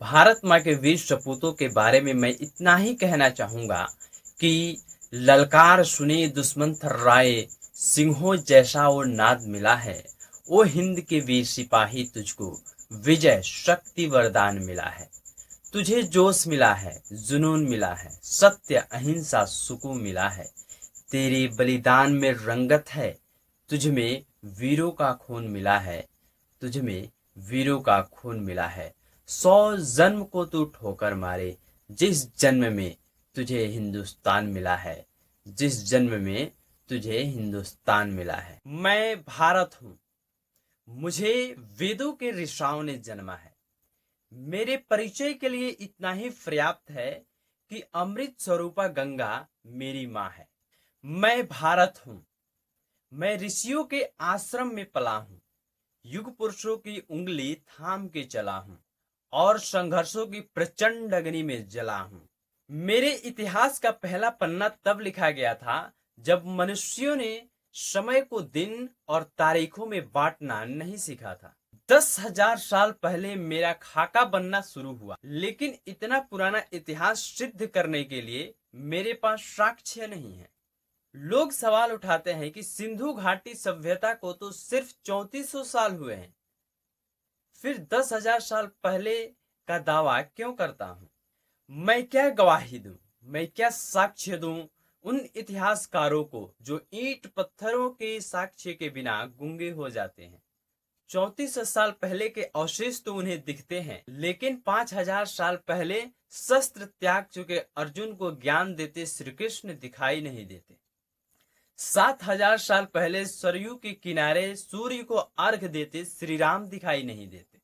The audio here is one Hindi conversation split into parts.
भारत माँ के वीर सपूतों के बारे में मैं इतना ही कहना चाहूँगा कि ललकार सुने दुश्मन थर्राए, सिंहों जैसा वो नाद मिला है। ओ हिंद के वीर सिपाही, तुझको विजय शक्ति वरदान मिला है। तुझे जोश मिला है, जुनून मिला है, सत्य अहिंसा सुकून मिला है। तेरे बलिदान में रंगत है, तुझ में वीरों का खून मिला है। तुझ में वीरों का खून मिला है। 100 जन्म को तू ठोकर मारे, जिस जन्म में तुझे हिंदुस्तान मिला है। जिस जन्म में तुझे हिंदुस्तान मिला है। मैं भारत हूँ, मुझे वेदों के ऋषाओं ने जन्मा है। मेरे परिचय के लिए इतना ही पर्याप्त है कि अमृत स्वरूपा गंगा मेरी माँ है। मैं भारत हूँ, मैं ऋषियों के आश्रम में पला हूँ, युग पुरुषों की उंगली थाम के चला हूँ और संघर्षों की प्रचंड अग्नि में जला हूँ। मेरे इतिहास का पहला पन्ना तब लिखा गया था जब मनुष्यों ने समय को दिन और तारीखों में बांटना नहीं सीखा था। 10,000 साल पहले मेरा खाका बनना शुरू हुआ, लेकिन इतना पुराना इतिहास सिद्ध करने के लिए मेरे पास साक्ष्य नहीं है। लोग सवाल उठाते हैं कि सिंधु घाटी सभ्यता को तो सिर्फ 3400 साल हुए हैं, फिर 10,000 साल पहले का दावा क्यों करता हूं? मैं क्या गवाही दूं, मैं क्या साक्ष्य दूं उन इतिहासकारों को जो ईंट पत्थरों के साक्ष्य के बिना गूंगे हो जाते हैं। 34 साल पहले के अवशेष तो उन्हें दिखते हैं, लेकिन 5,000 साल पहले शस्त्र त्याग चुके अर्जुन को ज्ञान देते श्री कृष्ण दिखाई नहीं देते। 7,000 साल पहले सरयू के किनारे सूर्य को अर्घ देते श्री राम दिखाई नहीं देते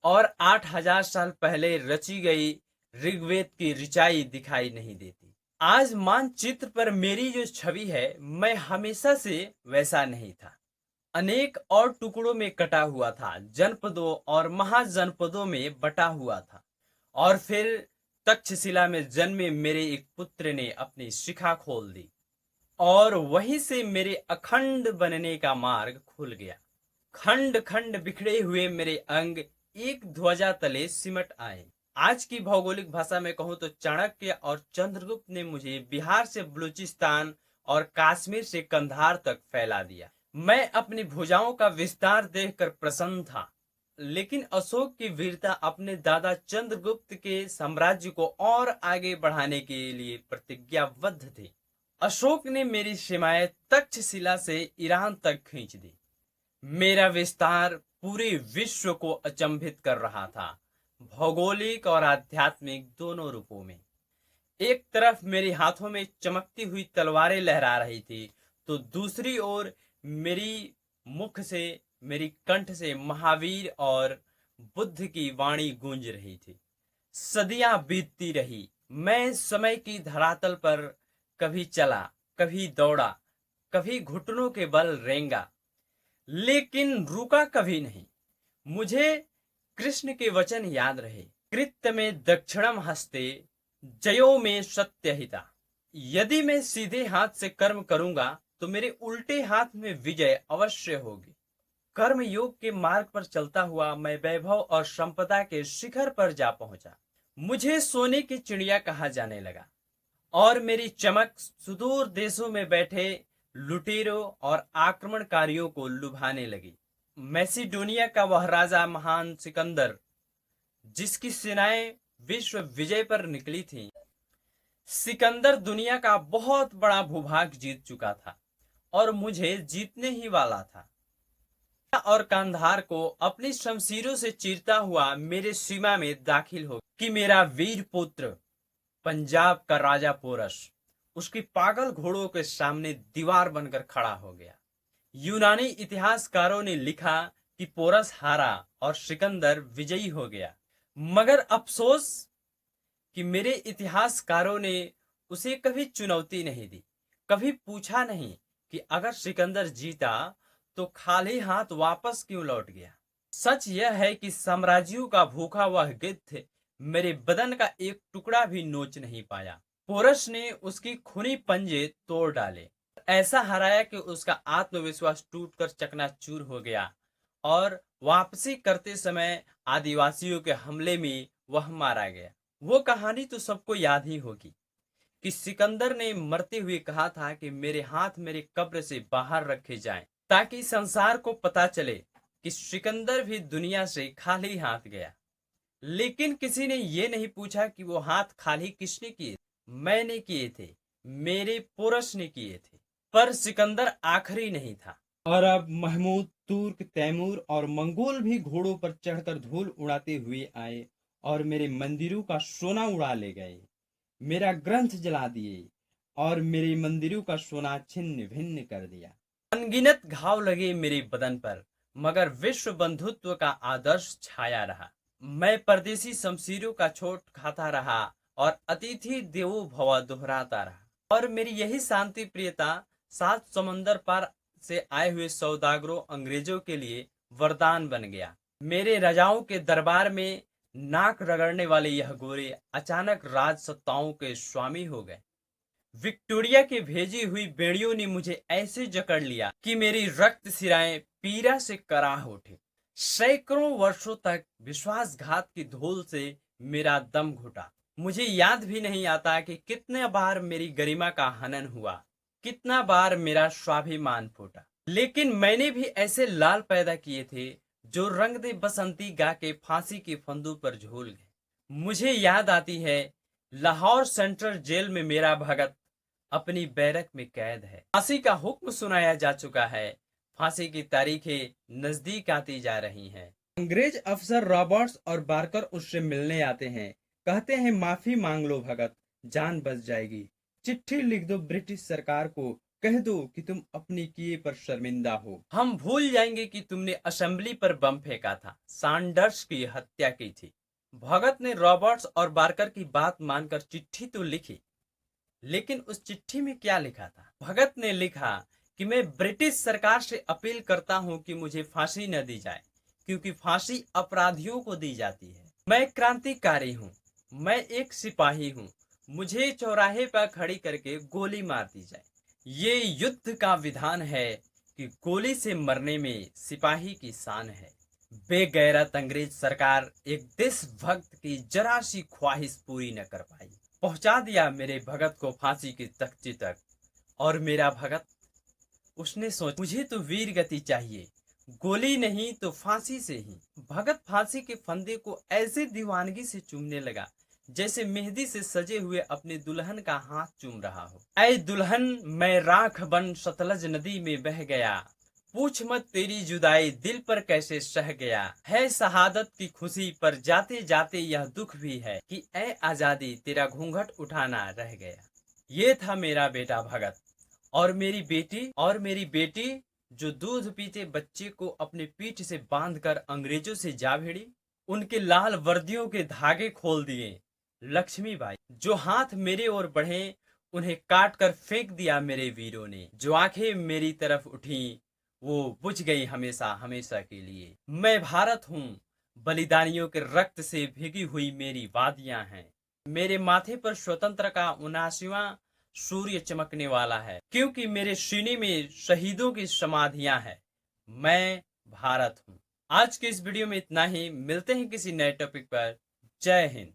और 8,000 साल पहले रची गई ऋग्वेद की ऋचाई दिखाई नहीं देती। आज मानचित्र पर मेरी जो छवि है, मैं हमेशा से वैसा नहीं था। अनेक और टुकड़ों में कटा हुआ था, जनपदों और महाजनपदों में बटा हुआ था। और फिर तक्षशिला में जन्मे मेरे एक पुत्र ने अपनी शिखा खोल दी और वहीं से मेरे अखंड बनने का मार्ग खुल गया। खंड खंड बिखरे हुए मेरे अंग एक ध्वजा तले सिमट आए। आज की भौगोलिक भाषा में कहूं तो चाणक्य और चंद्रगुप्त ने मुझे बिहार से बलूचिस्तान और कश्मीर से कंधार तक फैला दिया। मैं अपनी भुजाओं का विस्तार देखकर प्रसन्न था, लेकिन अशोक की वीरता अपने दादा चंद्रगुप्त के साम्राज्य को और आगे बढ़ाने के लिए प्रतिज्ञाबद्ध थी। अशोक ने मेरी सीमाएं तक्षशिला से ईरान तक खींच दी। मेरा विस्तार पूरे विश्व को अचंभित कर रहा था, भौगोलिक और आध्यात्मिक दोनों रूपों में। एक तरफ मेरे हाथों में चमकती हुई तलवारें लहरा रही थी, तो दूसरी ओर मेरी मुख से, मेरी कंठ से महावीर और बुद्ध की वाणी गूंज रही थी। सदियां बीतती रही, मैं समय की धरातल पर कभी चला, कभी दौड़ा, कभी घुटनों के बल रेंगा, लेकिन रुका कभी नहीं। मुझे कृष्ण के वचन याद रहे, कृत्य में दक्षिणम हस्ते, जयो में सत्यहिता। यदि मैं सीधे हाथ से कर्म करूंगा तो मेरे उल्टे हाथ में विजय अवश्य होगी। कर्म योग के मार्ग पर चलता हुआ मैं वैभव और संपदा के शिखर पर जा पहुंचा। मुझे सोने की चिड़िया कहा जाने लगा और मेरी चमक सुदूर देशों में बैठे लुटेरों और आक्रमणकारियों को लुभाने लगी। मैसिडोनिया का वह राजा महान सिकंदर, जिसकी सेनाएं विश्व विजय पर निकली थीं, सिकंदर दुनिया का बहुत बड़ा भूभाग जीत चुका था और मुझे जीतने ही वाला था। और कंधार को अपनी शमशीरों से चीरता हुआ मेरे सीमा में दाखिल हो कि मेरा वीर पुत्र पंजाब का राजा पोरस उसकी पागल घोड़ों के सामने दीवार बनकर खड़ा हो गया। यूनानी इतिहासकारों ने लिखा कि पोरस हारा और सिकंदर विजयी हो गया, मगर अफसोस कि मेरे इतिहासकारों ने उसे कभी चुनौती नहीं दी, कभी पूछा नहीं कि अगर सिकंदर जीता तो खाली हाथ वापस क्यों लौट गया। सच यह है कि साम्राज्यों का भूखा वह गिद्ध मेरे बदन का एक टुकड़ा भी नोच नहीं पाया। पोरस ने उसकी खूनी पंजे तोड़ डाले, ऐसा हराया कि उसका आत्मविश्वास टूटकर चकनाचूर हो गया और वापसी करते समय आदिवासियों के हमले में वह मारा गया। वो कहानी तो सबको याद ही होगी कि सिकंदर ने मरते हुए कहा था कि मेरे हाथ मेरे कब्र से बाहर रखे जाएं, ताकि संसार को पता चले कि सिकंदर भी दुनिया से खाली हाथ गया। लेकिन किसी ने ये नहीं पूछा कि वो हाथ खाली किसने किए। मैंने किए थे, मेरे पुरुष ने किए थे। पर सिकंदर आखिरी नहीं था। और अब महमूद, तुर्क, तैमूर और मंगोल भी घोड़ों पर चढ़कर धूल उड़ाते हुए आए और मेरे मंदिरों का सोना उड़ा ले गए, मेरा ग्रंथ जला दिए और मेरे मंदिरों का सोना छिन्न भिन्न कर दिया। अनगिनत घाव लगे मेरे बदन पर, मगर विश्व बंधुत्व का आदर्श छाया रहा। मैं परदेसी शमशीरों का छोट खाता रहा और अतिथि देवो भव दोहराता रहा। और मेरी यही शांति प्रियता 7 समंदर पार से आए हुए सौदागरों अंग्रेजों के लिए वरदान बन गया। मेरे राजाओं के दरबार में नाक रगड़ने वाले यह गोरे अचानक राज सत्ताओं के स्वामी हो गए। विक्टोरिया की भेजी हुई बेड़ियों ने मुझे ऐसे जकड़ लिया कि मेरी रक्त सिराएं पीड़ा से कराह उठे। सैकड़ों वर्षों तक विश्वासघात की धूल से मेरा दम घुटा। मुझे याद भी नहीं आता कि कितने बार मेरी गरिमा का हनन हुआ, कितना बार मेरा स्वाभिमान फूटा। लेकिन मैंने भी ऐसे लाल पैदा किए थे जो रंग दे बसंती गा के फांसी के फंदों पर झूल गए। मुझे याद आती है लाहौर सेंट्रल जेल में मेरा भगत अपनी बैरक में कैद है। फांसी का हुक्म सुनाया जा चुका है, फांसी की तारीखें नजदीक आती जा रही हैं। अंग्रेज अफसर रॉबर्ट्स और बारकर उससे मिलने आते हैं, कहते हैं माफी मांग लो भगत, जान बच जाएगी। चिट्ठी लिख दो ब्रिटिश सरकार को, कह दो कि तुम अपनी किए पर शर्मिंदा हो। हम भूल जाएंगे कि तुमने असेंबली पर बम फेंका था, सैंडर्स की हत्या की थी। भगत ने रॉबर्ट्स और बारकर की बात मानकर चिट्ठी तो लिखी, लेकिन उस चिट्ठी में क्या लिखा था? भगत ने लिखा कि मैं ब्रिटिश सरकार से अपील करता हूं कि मुझे फांसी न दी जाए, क्योंकि फांसी अपराधियों को दी जाती है। मैं क्रांतिकारी हूं, मैं एक सिपाही हूं, मुझे चौराहे पर खड़ी करके गोली मार दी जाए। ये युद्ध का विधान है कि गोली से मरने में सिपाही की शान है। बेगैरत अंग्रेज सरकार एक देशभक्त की जरा सी ख्वाहिश पूरी न कर पाई। पहुंचा दिया मेरे भगत को फांसी की तख्ती तक। और मेरा भगत, उसने सोचा मुझे तो वीर गति चाहिए, गोली नहीं तो फांसी से ही। भगत फांसी के फंदे को ऐसे दीवानगी से चूमने लगा जैसे मेहंदी से सजे हुए अपने दुल्हन का हाथ चूम रहा हो। ऐ दुल्हन, मैं राख बन सतलज नदी में बह गया, पूछ मत तेरी जुदाई दिल पर कैसे सह गया। है शहादत की खुशी पर जाते जाते यह दुख भी है कि ऐ आजादी तेरा घूंघट उठाना रह गया। ये था मेरा बेटा भगत। और मेरी बेटी जो दूध पीते बच्चे को अपने पीठ से बांधकर अंग्रेजों से जा भिड़ी। उनके लाल वर्दियों के धागे खोल दिए। लक्ष्मीबाई, जो हाथ मेरे ओर बढ़े उन्हें काट कर फेंक दिया मेरे वीरों ने। जो आंखें मेरी तरफ उठी वो बुझ गई हमेशा हमेशा के लिए। मैं भारत हूँ, बलिदानियों के रक्त से भीगी हुई मेरी वादियां हैं। मेरे माथे पर स्वतंत्र का 79वां सूर्य चमकने वाला है, क्योंकि मेरे सीने में शहीदों की समाधियां हैं। मैं भारत हूँ। आज के इस वीडियो में इतना ही। मिलते हैं किसी नए टॉपिक पर। जय हिंद।